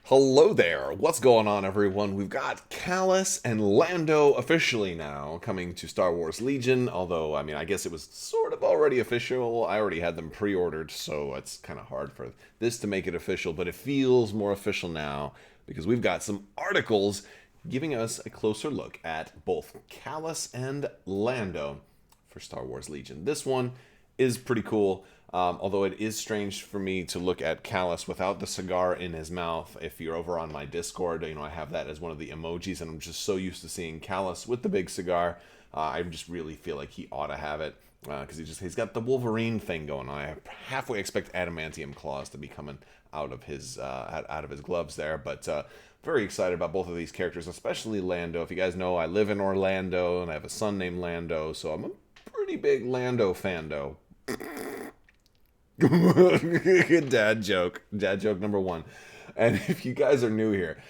Hello there. What's going on, everyone? We've got Kallus and Lando officially now coming to Star Wars Legion. Although, I mean, I guess it was sort of already official. I already had them pre-ordered, so it's kind of hard for this to make it official. But it feels more official now because we've got some articles giving us a closer look at both Kallus and Lando for Star Wars Legion. This one is pretty cool. Although it is strange for me to look at Kallus without the cigar in his mouth. If you're over on my Discord, I have that as one of the emojis, and I'm just so used to seeing Kallus with the big cigar. I just really feel like he ought to have it because he's got the Wolverine thing going on. I halfway expect adamantium claws to be coming out of his gloves there, but very excited about both of these characters, especially Lando. If you guys know, I live in Orlando and I have a son named Lando, so I'm a pretty big Lando fando. Dad joke number one. And if you guys are new here,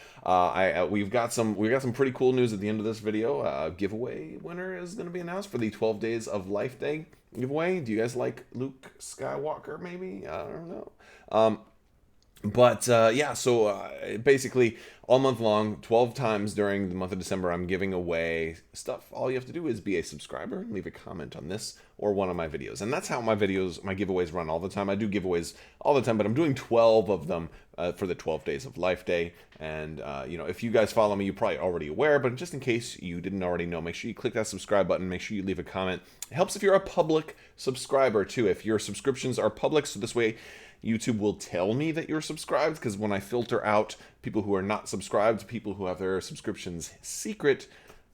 we've got some pretty cool news at the end of this video. Giveaway winner is going to be announced for the 12 Days of Life Day giveaway. Do you guys like Luke Skywalker? Maybe, I don't know. Yeah, so basically all month long, 12 times during the month of December, I'm giving away stuff. All you have to do is be a subscriber and leave a comment on this or one of my videos. And that's how my giveaways run all the time. I do giveaways all the time, but I'm doing 12 of them for the 12 Days of Life Day. And, if you guys follow me, you're probably already aware, but just in case you didn't already know, make sure you click that subscribe button. Make sure you leave a comment. It helps if you're a public subscriber, too. If your subscriptions are public, so this way YouTube will tell me that you're subscribed, because when I filter out people who are not subscribed, people who have their subscriptions secret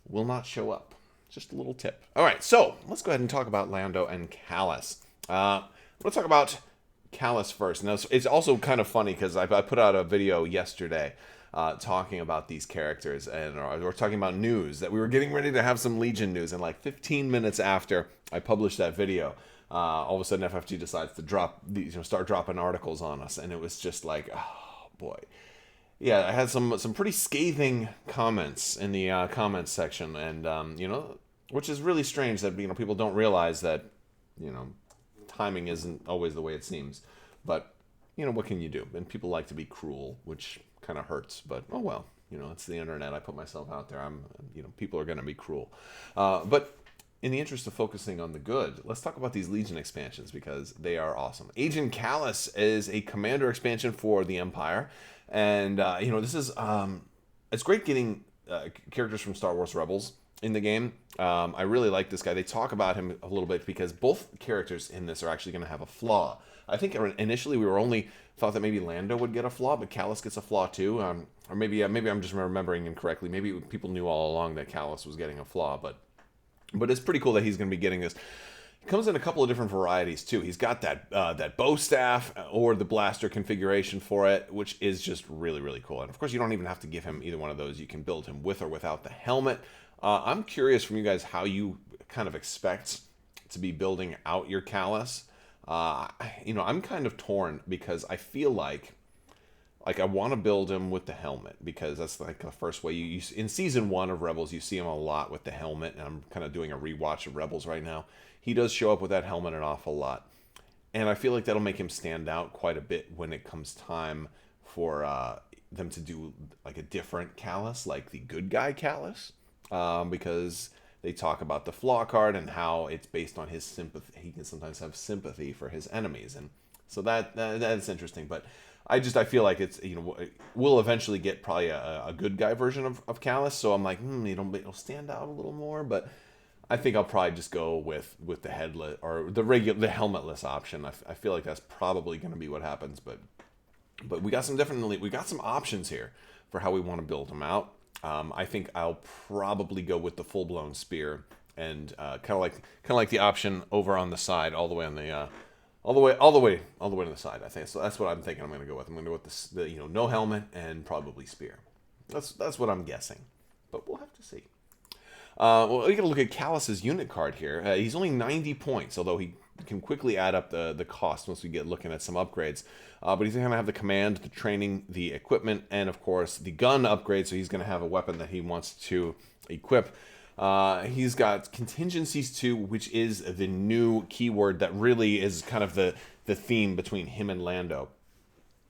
will not show up. Just a little tip. All right, so let's go ahead and talk about Lando and Kallus. Let's talk about Kallus first. Now, it's also kind of funny because I put out a video yesterday talking about these characters, and we're talking about news, that we were getting ready to have some Legion news, and like 15 minutes after I published that video, all of a sudden FFG decides to start dropping articles on us, and it was just like, oh boy. Yeah, I had some pretty scathing comments in the comments section, and which is really strange that people don't realize that timing isn't always the way it seems. But what can you do? And people like to be cruel, which kind of hurts. But oh well, it's the internet. I put myself out there. People are going to be cruel. But in the interest of focusing on the good, let's talk about these Legion expansions because they are awesome. Agent Kallus is a commander expansion for the Empire, and this is it's great getting characters from Star Wars Rebels in the game. I really like this guy. They talk about him a little bit because both characters in this are actually going to have a flaw. I think initially we were only thought that maybe Lando would get a flaw, but Kallus gets a flaw too. Or maybe I'm just remembering incorrectly. Maybe people knew all along that Kallus was getting a flaw, but it's pretty cool that he's going to be getting this. It comes in a couple of different varieties too. He's got that bow staff or the blaster configuration for it, which is just really, really cool. And of course, you don't even have to give him either one of those. You can build him with or without the helmet. I'm curious from you guys how you kind of expect to be building out your Kallus. I'm kind of torn because I feel like I want to build him with the helmet because that's like the first way you in season 1 of Rebels, you see him a lot with the helmet, and I'm kind of doing a rewatch of Rebels right now. He does show up with that helmet an awful lot, and I feel like that'll make him stand out quite a bit when it comes time for them to do like a different Kallus, like the good guy Kallus, because they talk about the flaw card and how it's based on his sympathy. He can sometimes have sympathy for his enemies, and so that's interesting. But I feel like it's we'll eventually get probably a good guy version of Kallus. So I'm like, it'll stand out a little more. But I think I'll probably just go with the headlet or the helmetless option. I feel like that's probably going to be what happens. But we got some options here for how we want to build them out. I think I'll probably go with the full blown spear and kind of like the option over on the side, all the way on the. All the way to the side, I think. So that's what I'm thinking I'm going to go with. I'm going to go with the no helmet and probably spear. That's what I'm guessing. But we'll have to see. Well, we got to look at Kallus's unit card here. He's only 90 points, although he can quickly add up the cost once we get looking at some upgrades. But he's going to have the command, the training, the equipment, and of course the gun upgrade. So he's going to have a weapon that he wants to equip. He's got contingencies too, which is the new keyword that really is kind of the theme between him and Lando.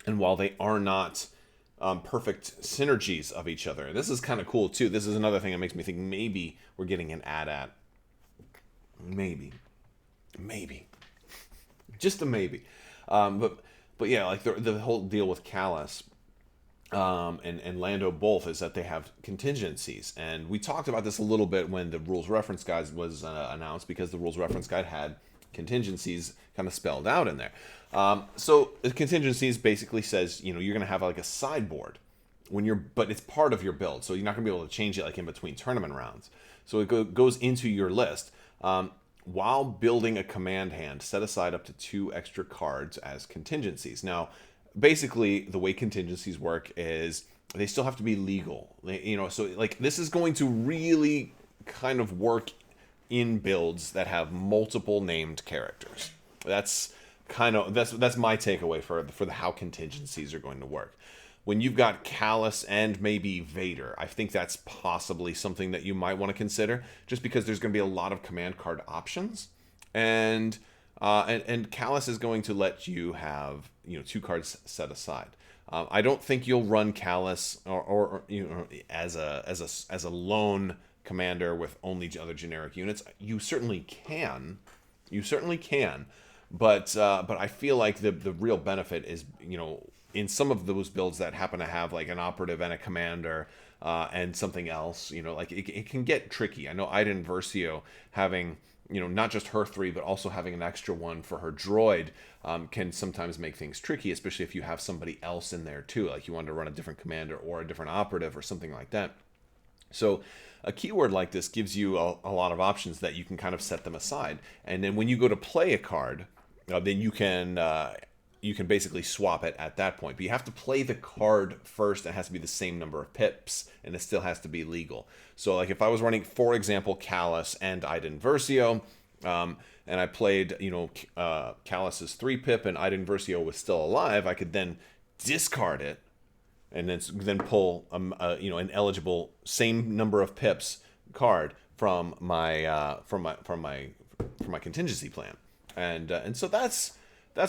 And while they are not perfect synergies of each other. This is kind of cool too. This is another thing that makes me think maybe we're getting an AT-AT. Maybe, just a maybe. But yeah, like the whole deal with Kallus and Lando both is that they have contingencies, and we talked about this a little bit when the rules reference guide was announced, because the rules reference guide had contingencies kind of spelled out in there. So the contingencies basically says, you're going to have like a sideboard but it's part of your build, so you're not going to be able to change it like in between tournament rounds. So it goes into your list. While building a command hand, set aside up to 2 extra cards as contingencies. Now, basically, the way contingencies work is they still have to be legal. So like this is going to really kind of work in builds that have multiple named characters. That's my takeaway for how contingencies are going to work. When you've got Kallus and maybe Vader, I think that's possibly something that you might want to consider, just because there's going to be a lot of command card options, and Kallus is going to let you have 2 cards set aside. I don't think you'll run Kallus or as a lone commander with only other generic units. You certainly can, but I feel like the real benefit is in some of those builds that happen to have like an operative and a commander and something else, like it can get tricky. I know Iden Versio having, not just her 3, but also having an extra one for her droid can sometimes make things tricky, especially if you have somebody else in there too, like you want to run a different commander or a different operative or something like that. So a keyword like this gives you a lot of options that you can kind of set them aside. And then when you go to play a card, then you can basically swap it at that point. But you have to play the card first. It has to be the same number of pips, and it still has to be legal. So like if I was running, for example, Kallus and Iden Versio, and I played, Kallus's 3-pip and Iden Versio was still alive, I could then discard it and then pull an eligible same number of pips card from my contingency plan. And so that's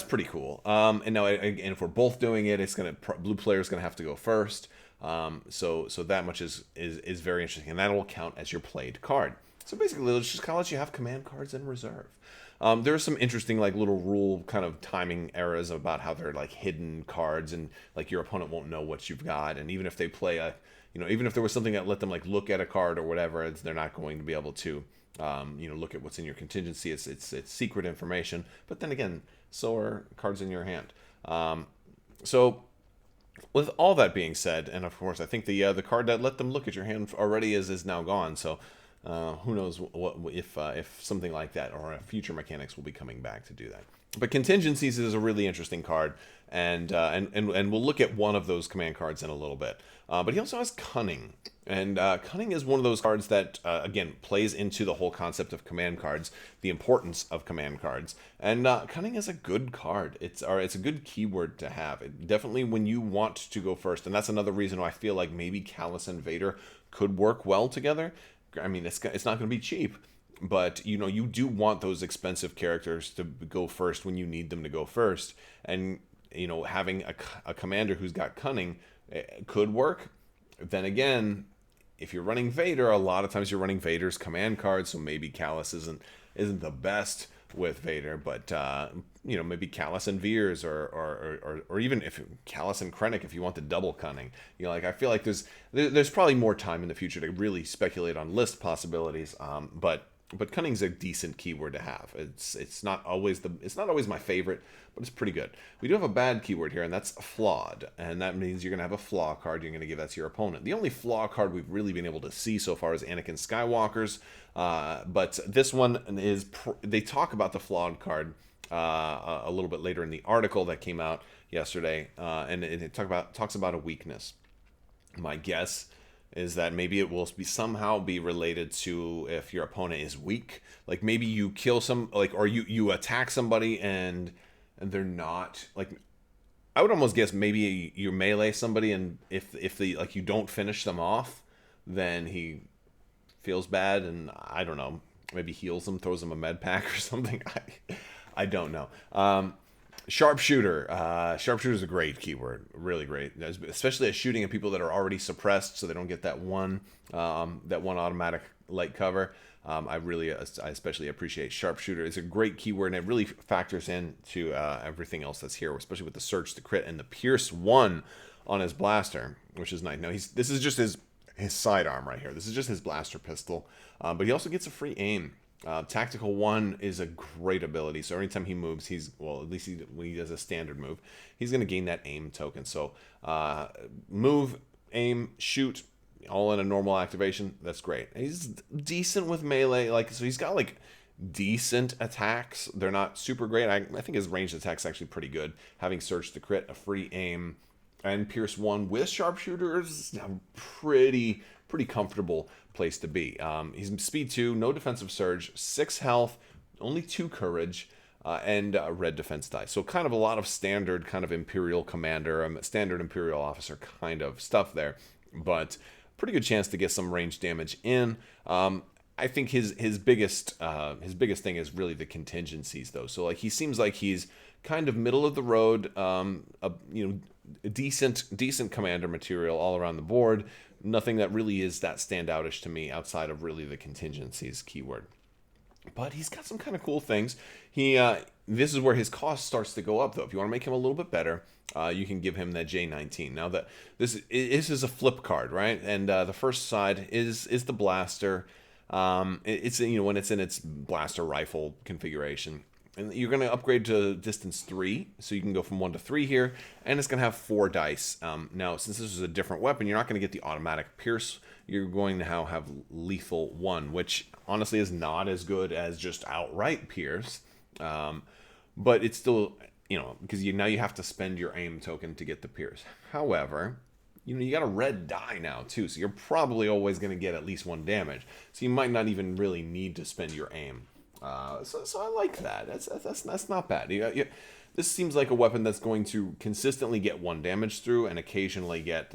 pretty cool. And now, and if we're both doing it, blue player's gonna have to go first. So that much is very interesting, and that will count as your played card. So basically, let's just kind of let you have command cards in reserve. There are some interesting like little rule kind of timing errors about how they're like hidden cards, and like your opponent won't know what you've got, and even if they play even if there was something that let them like look at a card or whatever, they're not going to be able to look at what's in your contingency. It's secret information. But then again, so are cards in your hand. So with all that being said, and of course, I think the card that let them look at your hand already is now gone. So who knows what if something like that or future mechanics will be coming back to do that. But contingencies is a really interesting card, and we'll look at one of those command cards in a little bit. But he also has Cunning, and Cunning is one of those cards that again plays into the whole concept of command cards, the importance of command cards. And Cunning is a good card. It's a good keyword to have. Definitely when you want to go first, and that's another reason why I feel like maybe Kallus and Vader could work well together. I mean, it's not going to be cheap, but you do want those expensive characters to go first when you need them to go first, and having a commander who's got Cunning could work. Then again, if you're running Vader, a lot of times you're running Vader's command card, so maybe Kallus isn't the best with Vader, but maybe Kallus and Veers, or even if Kallus and Krennic, if you want the double Cunning. I feel like there's probably more time in the future to really speculate on list possibilities. But Cunning's a decent keyword to have. It's not always my favorite, but it's pretty good. We do have a bad keyword here, and that's flawed. And that means you're going to have a flaw card. You're going to give that to your opponent. The only flaw card we've really been able to see so far is Anakin Skywalker's. But this one is... They talk about the flawed card a little bit later in the article that came out yesterday. And it talks about a weakness. My guess is that maybe it will somehow be related to if your opponent is weak. Like maybe you kill or you attack somebody and they're not, like, I would almost guess maybe you melee somebody, and if you don't finish them off, then he feels bad, and I don't know, maybe heals them, throws them a med pack or something. I don't know. Sharpshooter. Sharpshooter is a great keyword, really great, especially at shooting at people that are already suppressed, so they don't get that one automatic light cover. I especially appreciate Sharpshooter. It's a great keyword, and it really factors into everything else that's here, especially with the Surge, the Crit, and the Pierce 1 on his blaster, which is nice. Now this is just his sidearm right here. This is just his blaster pistol, but he also gets a free aim. Tactical 1 is a great ability, so anytime he moves, at least when he does a standard move, he's going to gain that aim token. So move, aim, shoot, all in a normal activation. That's great. He's decent with melee, so he's got decent attacks. They're not super great. I think his ranged attack's actually pretty good. Having Surge to Crit, a free aim, and Pierce 1 with Sharpshooter is a pretty comfortable place to be. He's speed 2, no defensive surge, 6 health, only 2 courage, and red defense die. So kind of a lot of standard kind of Imperial commander, standard Imperial officer kind of stuff there, but pretty good chance to get some range damage in. I think his biggest thing is really the contingencies though. So he seems like he's kind of middle of the road, decent commander material all around the board. Nothing that really is that standoutish to me outside of really the contingencies keyword. But he's got some kind of cool things. This is where his cost starts to go up, though. If you want to make him a little bit better, you can give him that J19. Now, this is a flip card, right? And the first side is the blaster. It's when it's in its blaster rifle configuration. And you're going to upgrade to distance 3, so you can go from 1 to 3 here, and it's going to have 4 dice. Now, since this is a different weapon, you're not going to get the automatic pierce. You're going to have lethal 1, which honestly is not as good as just outright pierce, but it's still, because now you have to spend your aim token to get the pierce. However, you got a red die now too, so you're probably always going to get at least 1 damage. So you might not even really need to spend your aim. So I like that. That's not bad. This seems like a weapon that's going to consistently get 1 damage through and occasionally get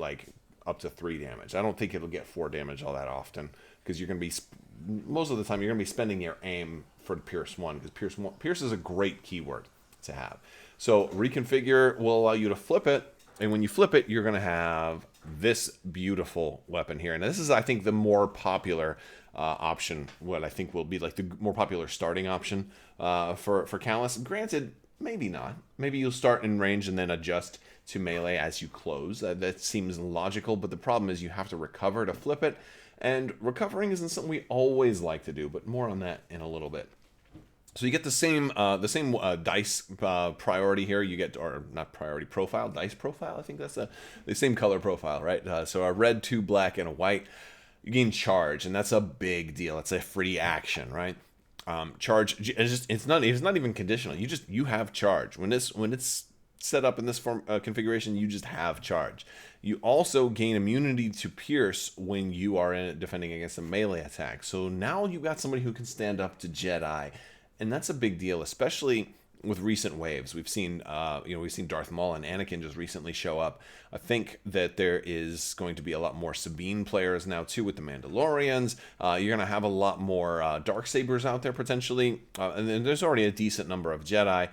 up to 3 damage. I don't think it'll get 4 damage all that often because you're going to be most of the time you're going to be spending your aim for Pierce 1 because Pierce is a great keyword to have. So reconfigure will allow you to flip it, and when you flip it, you're going to have this beautiful weapon here. And this is, I think, the more popular option, what I think will be the more popular starting option for Kallus. Granted, maybe not. Maybe you'll start in range and then adjust to melee as you close. That seems logical, but the problem is you have to recover to flip it, and recovering isn't something we always like to do, but more on that in a little bit. So you get the same dice priority here. You get, or not priority, profile, dice profile. I think that's the same color profile, right? So a red, 2 black, and a white. You gain charge, and that's a big deal. It's a free action, right? Charge. It's not even conditional. You have charge when it's set up in this form configuration. You just have charge. You also gain immunity to pierce when you are defending against a melee attack. So now you've got somebody who can stand up to Jedi. And that's a big deal, especially with recent waves. We've seen Darth Maul and Anakin just recently show up. I think that there is going to be a lot more Sabine players now too with the Mandalorians. You're going to have a lot more Darksabers out there potentially, and then there's already a decent number of Jedi.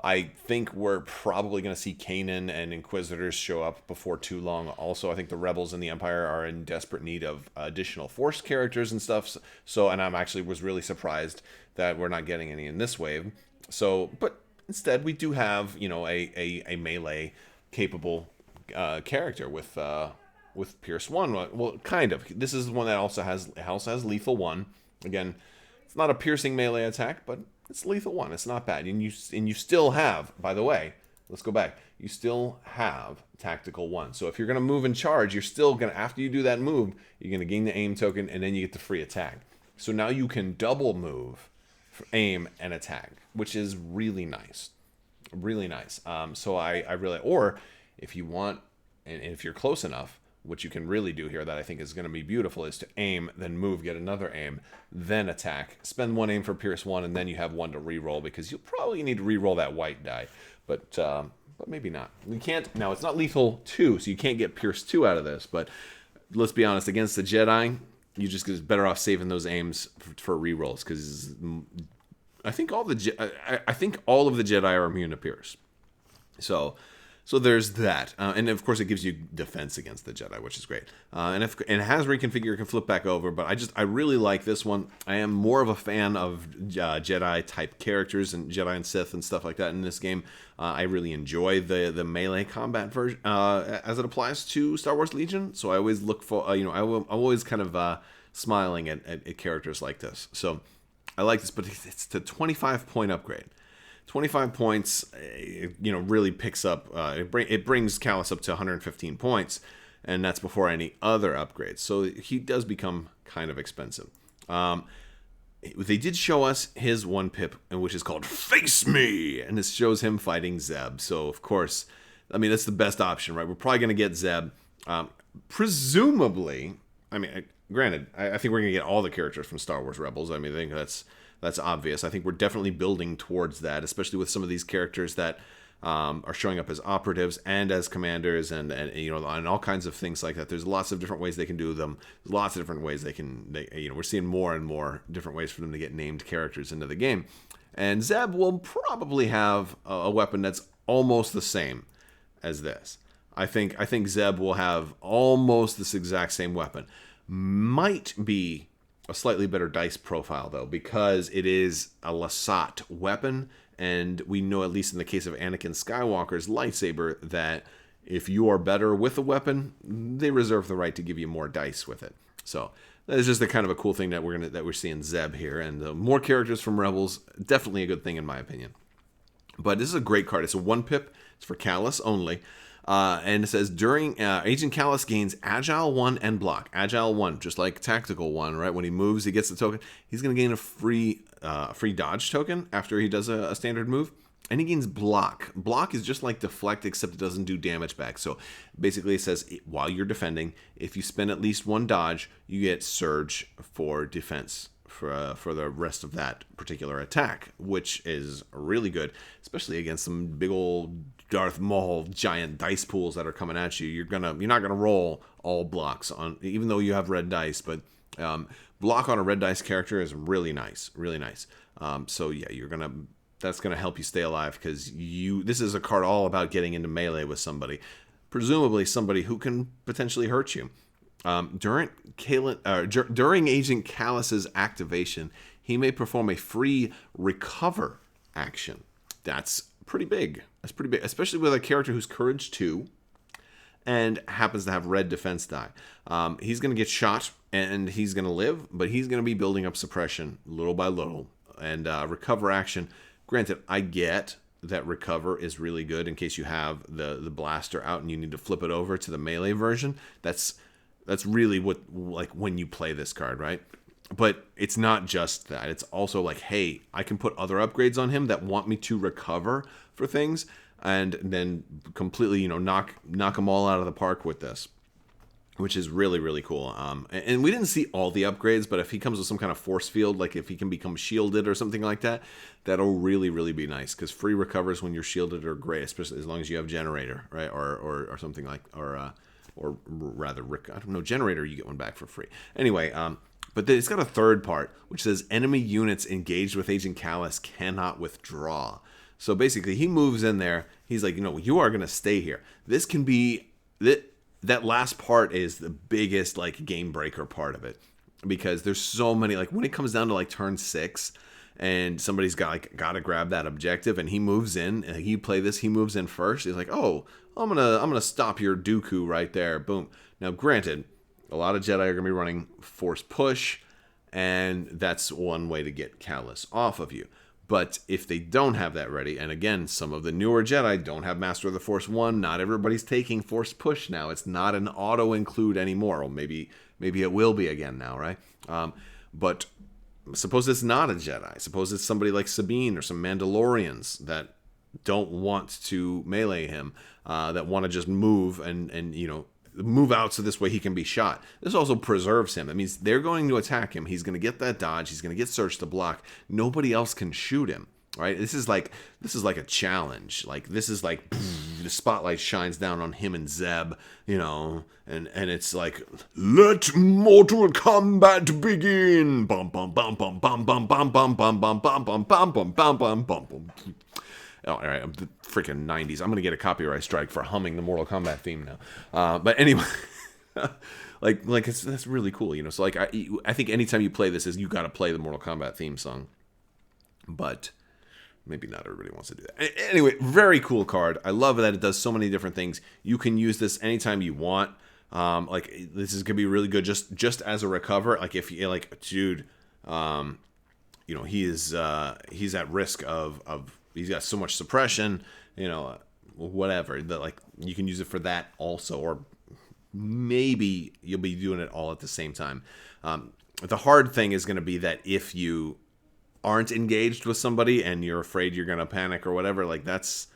I think we're probably going to see Kanan and Inquisitors show up before too long. Also, I think the Rebels and the Empire are in desperate need of additional Force characters and stuff. So, and I'm actually was really surprised that we're not getting any in this wave. So, but instead we do have, a melee capable character with Pierce 1. Well, kind of. This is one that also has lethal 1. Again, it's not a piercing melee attack, but it's lethal 1. It's not bad. And you still have, by the way, let's go back. You still have tactical 1. So if you're going to move and charge, you're still going to, after you do that move, you're going to gain the aim token, and then you get the free attack. So now you can double move, aim, and attack, which is really nice. Really nice. So I really, or if you want, and if you're close enough, what you can really do here that I think is going to be beautiful is to aim, then move, get another aim, then attack. Spend 1 aim for Pierce 1, and then you have 1 to reroll, because you'll probably need to reroll that white die. But maybe not. You can't. Now, it's not lethal 2, so you can't get Pierce 2 out of this. But let's be honest, against the Jedi, you just get better off saving those aims for rerolls, because I think all of the Jedi are immune to Pierce. So there's that, and of course it gives you defense against the Jedi, which is great. And it has reconfigure, you can flip back over, but I really like this one. I am more of a fan of Jedi type characters and Jedi and Sith and stuff like that in this game. I really enjoy the melee combat version as it applies to Star Wars Legion. So I always look for I'm always kind of smiling at characters like this. So I like this, but it's the 25-point upgrade. 25 points, really picks up. It brings Kallus up to 115 points, and that's before any other upgrades. So he does become kind of expensive. They did show us his one pip, which is called Face Me, and this shows him fighting Zeb. So of course, that's the best option, right? We're probably going to get Zeb. Presumably, granted, I think we're going to get all the characters from Star Wars Rebels. I think that's obvious. I think we're definitely building towards that, especially with some of these characters that are showing up as operatives and as commanders and all kinds of things like that. There's lots of different ways they can do them. There's lots of different ways we're seeing more and more different ways for them to get named characters into the game. And Zeb will probably have a weapon that's almost the same as this. I think Zeb will have almost this exact same weapon. Might be a slightly better dice profile, though, because it is a Lasat weapon, and we know, at least in the case of Anakin Skywalker's lightsaber, that if you are better with a weapon, they reserve the right to give you more dice with it. So that is just the kind of a cool thing that we're seeing Zeb here, and more characters from Rebels, definitely a good thing in my opinion. But this is a great card. It's a 1-pip. It's for Kallus only. And it says, during Agent Kallus gains Agile 1 and Block. Agile 1, just like Tactical 1, right? When he moves, he gets the token. He's going to gain a free dodge token after he does a standard move. And he gains Block. Block is just like Deflect, except it doesn't do damage back. So basically it says, while you're defending, if you spend at least one dodge, you get Surge for defense for the rest of that particular attack, which is really good, especially against some big old Darth Maul giant dice pools that are coming at you. You're not gonna roll all blocks on, even though you have red dice, but block on a red dice character is really nice. So yeah, that's gonna help you stay alive, because this is a card all about getting into melee with somebody, presumably somebody who can potentially hurt you. During Agent Kallus's activation, he may perform a free recover action. That's pretty big. Especially with a character who's Courage 2 and happens to have red defense die. He's going to get shot and he's going to live, but he's going to be building up suppression little by little. And recover action, granted, I get that recover is really good in case you have the blaster out and you need to flip it over to the melee version. That's really what, like, when you play this card, right? But it's not just that. It's also like, hey, I can put other upgrades on him that want me to recover for things, and then completely, knock them all out of the park with this, which is really, really cool. And we didn't see all the upgrades, but if he comes with some kind of force field, like if he can become shielded or something like that, that'll really, really be nice, because free recovers when you're shielded are great, especially as long as you have generator, right? Or something like, or rather, I don't know, generator, you get one back for free. Anyway, but it's got a third part, which says enemy units engaged with Agent Kallus cannot withdraw. So basically, he moves in there. He's like, you are going to stay here. This can be, that last part is the biggest, like, game breaker part of it. Because there's so many, like, when it comes down to, like, turn 6, and somebody's got to grab that objective, and he moves in, and you play this, he moves in first. He's like, oh, I'm gonna stop your Dooku right there. Boom. Now, granted, a lot of Jedi are gonna be running force push, and that's one way to get Kallus off of you. But if they don't have that ready, and again, some of the newer Jedi don't have Master of the Force 1, not everybody's taking force push now. It's not an auto include anymore. Or maybe it will be again now, right? But suppose it's not a Jedi. Suppose it's somebody like Sabine or some Mandalorians that don't want to melee him, that want to just move and move out so this way he can be shot. This also preserves him. That means they're going to attack him. He's going to get that dodge. He's going to get Surge to block. Nobody else can shoot him, right? This is like a challenge. Like, this is like, the spotlight shines down on him and Zeb, and it's like, let Mortal Kombat begin. Bum bum bum bum bum bum bum bum bum bum bum bum bum bum bum bum bum. Oh, all right, I'm the freaking 90s. I'm gonna get a copyright strike for humming the Mortal Kombat theme now. But anyway, that's really cool, you know. So like I think anytime you play this, is you got to play the Mortal Kombat theme song. But maybe not everybody wants to do that. Anyway, very cool card. I love that it does so many different things. You can use this anytime you want. Like this is gonna be really good just as a recover. Like if you like, dude, you know, he's at risk of he's got so much suppression, you know, whatever, that like you can use it for that also, or maybe you'll be doing it all at the same time. The hard thing is going to be that if you aren't engaged with somebody and you're afraid you're going to panic or whatever, like that's,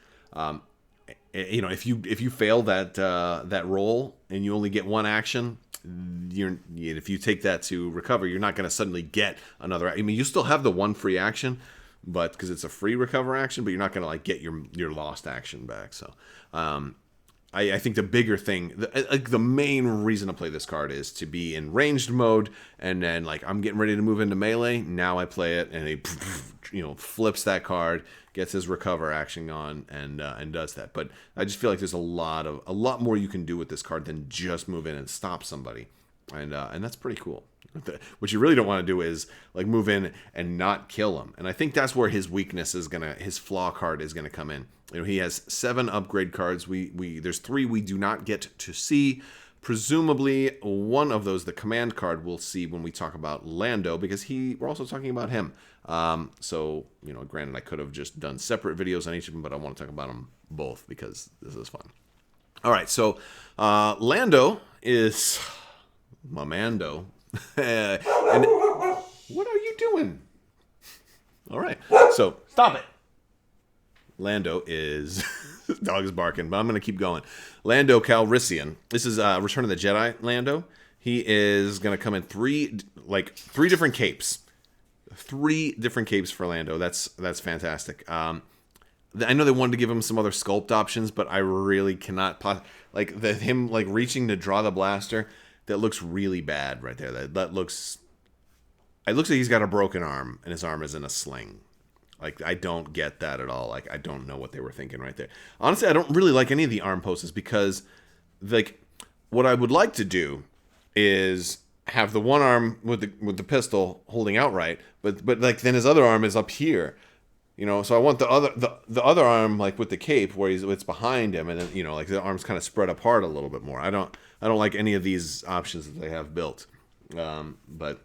you know, if you fail that roll and you only get one action, if you take that to recover, you're not going to suddenly get another. I mean, you still have the one free action, but because it's a free recover action, but you're not going to like get your lost action back. So, I think the bigger thing, the main reason to play this card is to be in ranged mode, and then like I'm getting ready to move into melee. Now I play it, and he, you know, flips that card, gets his recover action on, and does that. But I just feel like there's a lot more you can do with this card than just move in and stop somebody, and that's pretty cool. What you really don't want to do is like move in and not kill him, and I think that's where his weakness is his flaw card is gonna come in. You know, he has 7 upgrade cards. There's 3 we do not get to see. Presumably, one of those, the command card, we'll see when we talk about Lando, because we're also talking about him. So, you know, granted, I could have just done separate videos on each of them, but I want to talk about them both because this is fun. All right, so Lando is my Mando. And what are you doing? All right, so stop it. Lando is dog is barking, but I'm gonna keep going. Lando Calrissian. This is Return of the Jedi Lando. He is gonna come in 3 different capes. 3 different capes for Lando. That's fantastic. I know they wanted to give him some other sculpt options, but I really cannot him like reaching to draw the blaster. That looks really bad right there. That looks. It looks like he's got a broken arm and his arm is in a sling. Like, I don't get that at all. Like, I don't know what they were thinking right there. Honestly, I don't really like any of the arm poses because, like, what I would like to do is have the one arm with the pistol holding out right, but like then his other arm is up here, you know. So I want the other arm like with the cape where it's behind him, and then you know like the arms kind of spread apart a little bit more. I don't like any of these options that they have built, but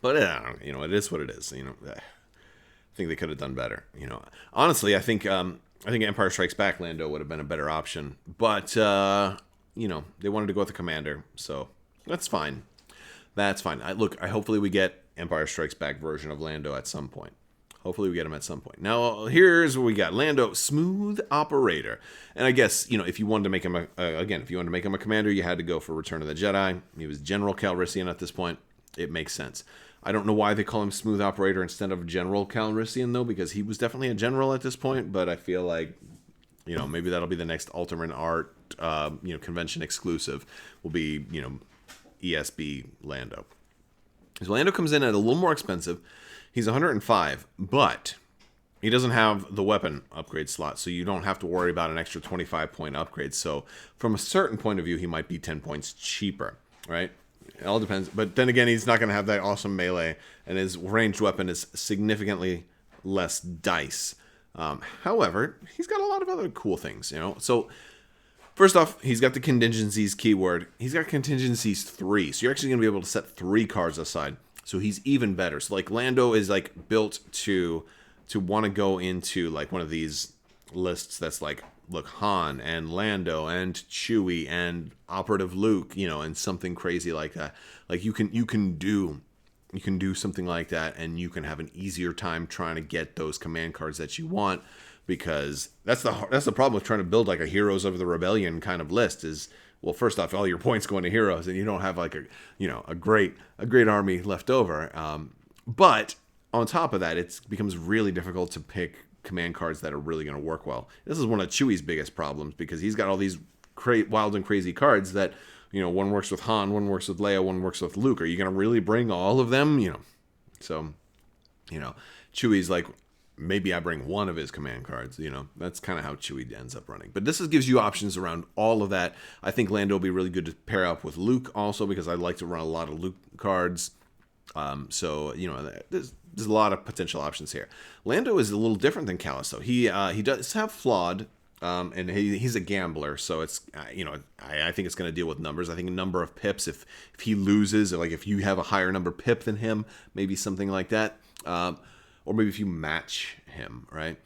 you know, it is what it is. You know. I think they could have done better. You know, honestly, I think Empire Strikes Back Lando would have been a better option, but you know, they wanted to go with the commander, so that's fine. That's fine. Hopefully we get Empire Strikes Back version of Lando at some point. Hopefully we get him at some point. Now here's what we got: Lando, smooth operator, and I guess you know if you wanted to make him a commander, you had to go for Return of the Jedi. He was General Calrissian at this point. It makes sense. I don't know why they call him Smooth Operator instead of General Calrissian, though, because he was definitely a general at this point, but I feel like, you know, maybe that'll be the next Ultimate Art, you know, convention exclusive will be, you know, ESB Lando. So Lando comes in at a little more expensive. He's 105, but he doesn't have the weapon upgrade slot, so you don't have to worry about an extra 25-point upgrade. So from a certain point of view, he might be 10 points cheaper, right? It all depends. But then again, he's not going to have that awesome melee, and his ranged weapon is significantly less dice. However, he's got a lot of other cool things, you know. So first off, he's got the contingencies keyword. He's got contingencies 3, so you're actually going to be able to set 3 cards aside. So he's even better. So like Lando is like built to want to go into like one of these lists that's like, look, Han and Lando and Chewie and Operative Luke, you know, and something crazy like that. Like you can do something like that, and you can have an easier time trying to get those command cards that you want, because that's the problem with trying to build like a Heroes of the Rebellion kind of list is, well, first off, all your points go into heroes, and you don't have like a great army left over. But on top of that, it becomes really difficult to pick command cards that are really going to work well. This is one of Chewie's biggest problems, because he's got all these wild and crazy cards that, you know, one works with Han, one works with Leia, one works with Luke. Are you going to really bring all of them? You know, so, you know, Chewie's like, maybe I bring one of his command cards. You know, that's kind of how Chewie ends up running. But this gives you options around all of that. I think Lando will be really good to pair up with Luke also, because I like to run a lot of Luke cards. So, you know, there's a lot of potential options here. Lando is a little different than Kallus, though. He does have flawed, and he's a gambler, so it's, you know, I think it's going to deal with numbers. I think a number of pips, if he loses, or like if you have a higher number pip than him, maybe something like that. Or maybe if you match him, right?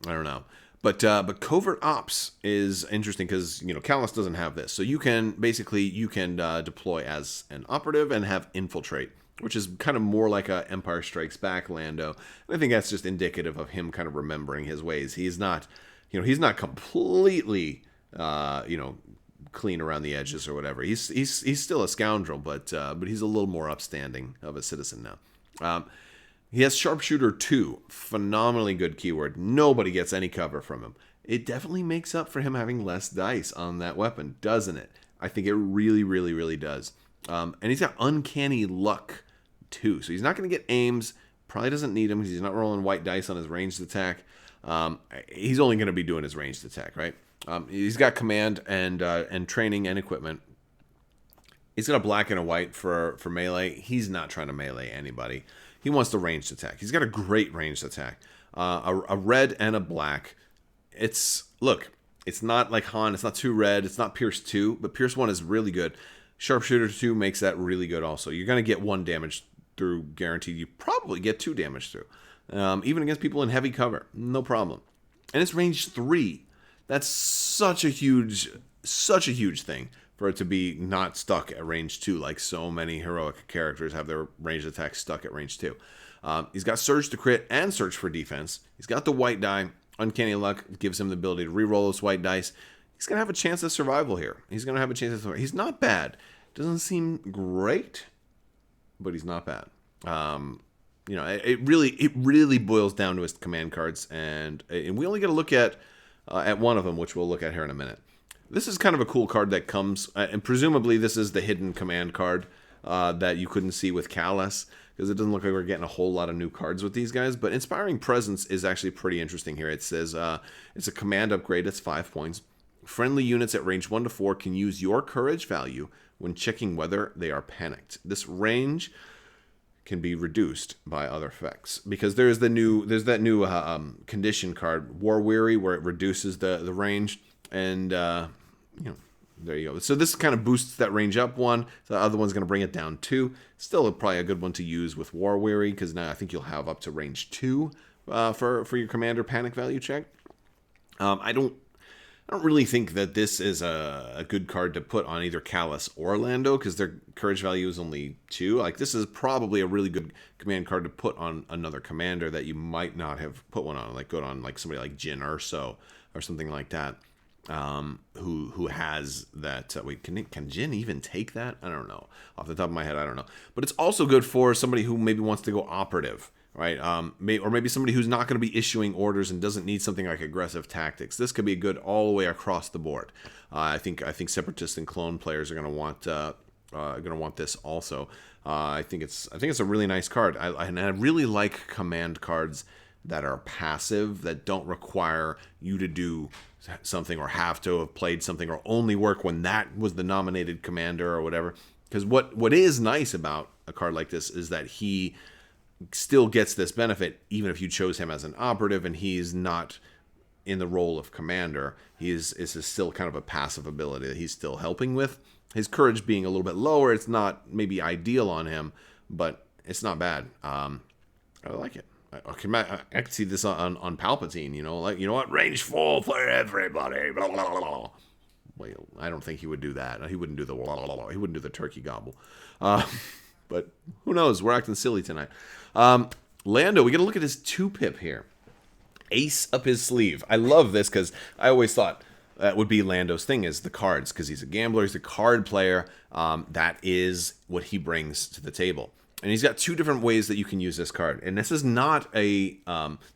I don't know. But covert ops is interesting because, you know, Kallus doesn't have this. So you can deploy as an operative and have infiltrate, which is kind of more like a Empire Strikes Back Lando. And I think that's just indicative of him kind of remembering his ways. He's not, you know, he's not completely, you know, clean around the edges or whatever. He's still a scoundrel, but he's a little more upstanding of a citizen now. He has Sharpshooter 2, phenomenally good keyword. Nobody gets any cover from him. It definitely makes up for him having less dice on that weapon, doesn't it? I think it really, really, really does. And he's got Uncanny Luck 2, so he's not going to get aims. Probably doesn't need him because he's not rolling white dice on his ranged attack. He's only going to be doing his ranged attack, right? He's got command and training and equipment. He's got a black and a white for melee. He's not trying to melee anybody. He wants the ranged attack. He's got a great ranged attack. A red and a black. It's not like Han. It's not 2 red. It's not Pierce 2, but Pierce 1 is really good. Sharpshooter 2 makes that really good also. You're going to get 1 damage through guaranteed. You probably get 2 damage through. Even against people in heavy cover. No problem. And it's range 3. That's such a huge thing for it to be not stuck at range 2, like so many heroic characters have their ranged attacks stuck at range 2. He's got Surge to crit and Search for defense. He's got the white die. Uncanny Luck gives him the ability to reroll those white dice. He's going to have a chance at survival here. He's going to have a chance at survival. He's not bad. Doesn't seem great, but he's not bad. You know, it really boils down to his command cards, and we only get to look at one of them, which we'll look at here in a minute. This is kind of a cool card that comes, and presumably this is the hidden command card that you couldn't see with Kallus, because it doesn't look like we're getting a whole lot of new cards with these guys. But Inspiring Presence is actually pretty interesting here. It says it's a command upgrade. It's 5 points. Friendly units at range 1 to 4 can use your courage value when checking whether they are panicked. This range can be reduced by other effects, because there's that new condition card, War Weary, where it reduces the range, and you know, there you go. So this kind of boosts that range up 1. So the other one's going to bring it down 2. Still probably a good one to use with War Weary, because now I think you'll have up to range 2 for your commander panic value check. I don't really think that this is a good card to put on either Kallus or Lando, because their courage value is only 2. Like, this is probably a really good command card to put on another commander that you might not have put one on, like go on like somebody like Jyn Erso or something like that, who has that. Wait, can Jyn even take that? I don't know. Off the top of my head, I don't know. But it's also good for somebody who maybe wants to go operative, right? Or maybe somebody who's not going to be issuing orders and doesn't need something like aggressive tactics. This could be good all the way across the board. I think Separatist and Clone players are going to want this also. I think it's a really nice card. And I really like command cards that are passive, that don't require you to do something or have to have played something or only work when that was the nominated commander or whatever. Because what is nice about a card like this is that he still gets this benefit even if you chose him as an operative and he's not in the role of commander. Is still kind of a passive ability that he's still helping with. His courage being a little bit lower, it's not maybe ideal on him, but it's not bad. I like it. I can see this on Palpatine, like, you know what, range 4 for everybody, blah, blah, blah, blah. Well, I don't think he would do that. He wouldn't do the blah, blah, blah. He wouldn't do the turkey gobble. But who knows? We're acting silly tonight. Lando, we got to look at his 2-pip here. Ace up his sleeve. I love this because I always thought that would be Lando's thing, is the cards, because he's a gambler, he's a card player. That is what he brings to the table. And he's got 2 different ways that you can use this card. And this is not a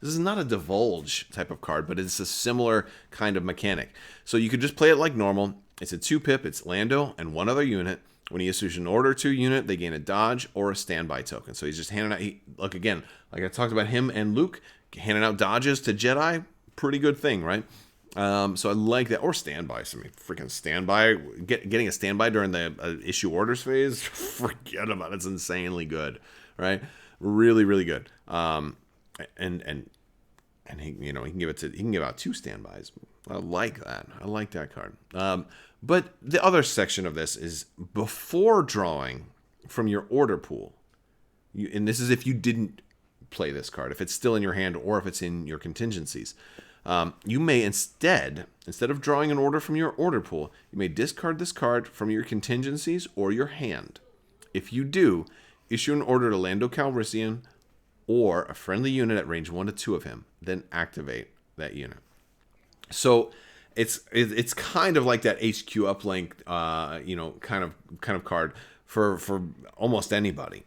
divulge type of card, but it's a similar kind of mechanic. So you could just play it like normal. It's a 2-pip. It's Lando and one other unit. When he issues an order to a unit, they gain a dodge or a standby token. So he's just handing out. Look, again, like I talked about him and Luke, handing out dodges to Jedi, pretty good thing, right? So I like that. Or standbys. I mean, freaking standby. Getting a standby during the issue orders phase, forget about it. It's insanely good, right? Really, really good. And he, he can give out 2 standbys. I like that. I like that card. But the other section of this is before drawing from your order pool. And this is if you didn't play this card, if it's still in your hand or if it's in your contingencies. You may instead of drawing an order from your order pool, you may discard this card from your contingencies or your hand. If you do, issue an order to Lando Calrissian or a friendly unit at range 1 to 2 of him, then activate that unit. So it's kind of like that HQ uplink, kind of card for almost anybody.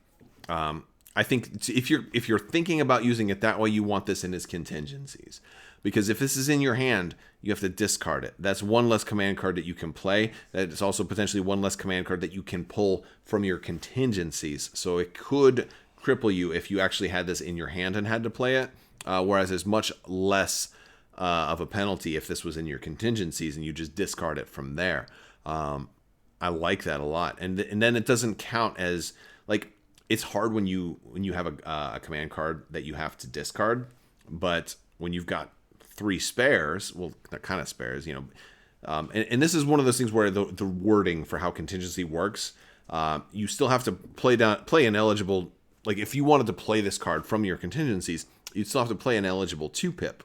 I think if you're thinking about using it that way, you want this in his contingencies. Because if this is in your hand, you have to discard it. That's one less command card that you can play. That is also potentially one less command card that you can pull from your contingencies. So it could cripple you if you actually had this in your hand and had to play it. Whereas there's much less of a penalty if this was in your contingencies and you just discard it from there. I like that a lot. And then it doesn't count as, like, it's hard when you have a command card that you have to discard. But when you've got 3 spares, well, they're kind of spares, and this is one of those things where the wording for how contingency works, you still have to play an eligible, like if you wanted to play this card from your contingencies, you'd still have to play an eligible 2-pip.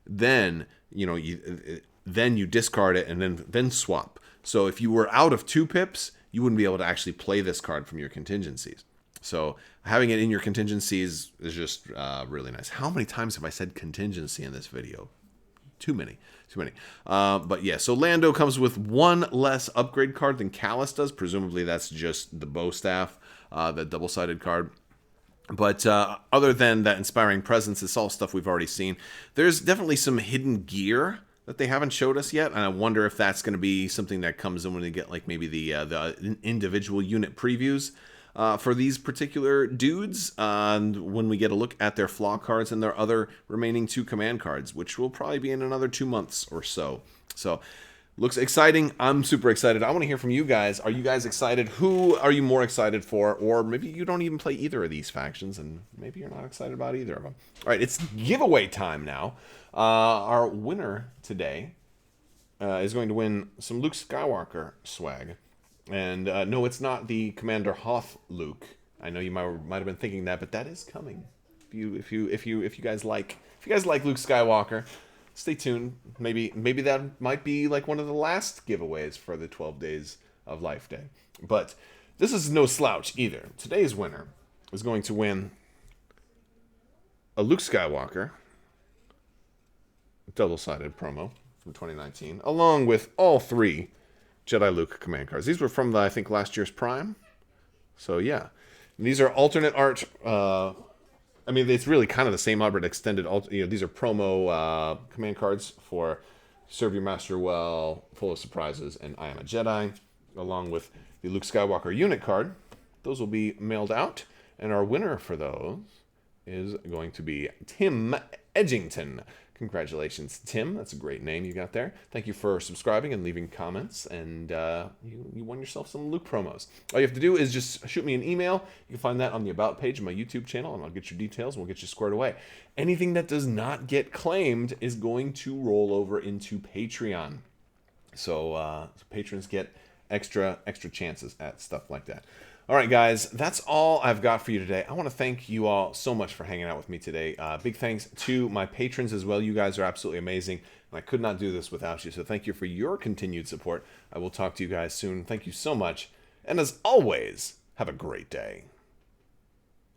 Then, you discard it and then swap. So if you were out of 2 pips, you wouldn't be able to actually play this card from your contingencies. So having it in your contingencies is just really nice. How many times have I said contingency in this video? Too many. But yeah, so Lando comes with 1 less upgrade card than Kallus does. Presumably that's just the bow staff, the double-sided card. But other than that inspiring presence, it's all stuff we've already seen. There's definitely some hidden gear that they haven't showed us yet, and I wonder if that's going to be something that comes in when they get like maybe the individual unit previews. For these particular dudes, when we get a look at their flaw cards and their other remaining 2 command cards, which will probably be in another 2 months or so. So, looks exciting. I'm super excited. I want to hear from you guys. Are you guys excited? Who are you more excited for? Or maybe you don't even play either of these factions, and maybe you're not excited about either of them. All right, it's giveaway time now. Our winner today is going to win some Luke Skywalker swag. And no, it's not the Commander Hoth Luke. I know you might have been thinking that, but that is coming. If you guys like Luke Skywalker, stay tuned. Maybe that might be like one of the last giveaways for the 12 Days of Life Day. But this is no slouch either. Today's winner is going to win a Luke Skywalker double-sided promo from 2019, along with all 3 Jedi Luke command cards. These were from, I think, last year's Prime. So, yeah. And these are alternate art. I mean, it's really kind of the same art, but extended. These are promo command cards for Serve Your Master Well, Full of Surprises, and I Am a Jedi, along with the Luke Skywalker unit card. Those will be mailed out. And our winner for those is going to be Tim Edgington. Congratulations, Tim. That's a great name you got there. Thank you for subscribing and leaving comments, and you won yourself some Luke promos. All you have to do is just shoot me an email. You can find that on the About page of my YouTube channel, and I'll get your details, and we'll get you squared away. Anything that does not get claimed is going to roll over into Patreon. So patrons get extra chances at stuff like that. All right, guys, that's all I've got for you today. I want to thank you all so much for hanging out with me today. Big thanks to my patrons as well. You guys are absolutely amazing, and I could not do this without you. So thank you for your continued support. I will talk to you guys soon. Thank you so much. And as always, have a great day.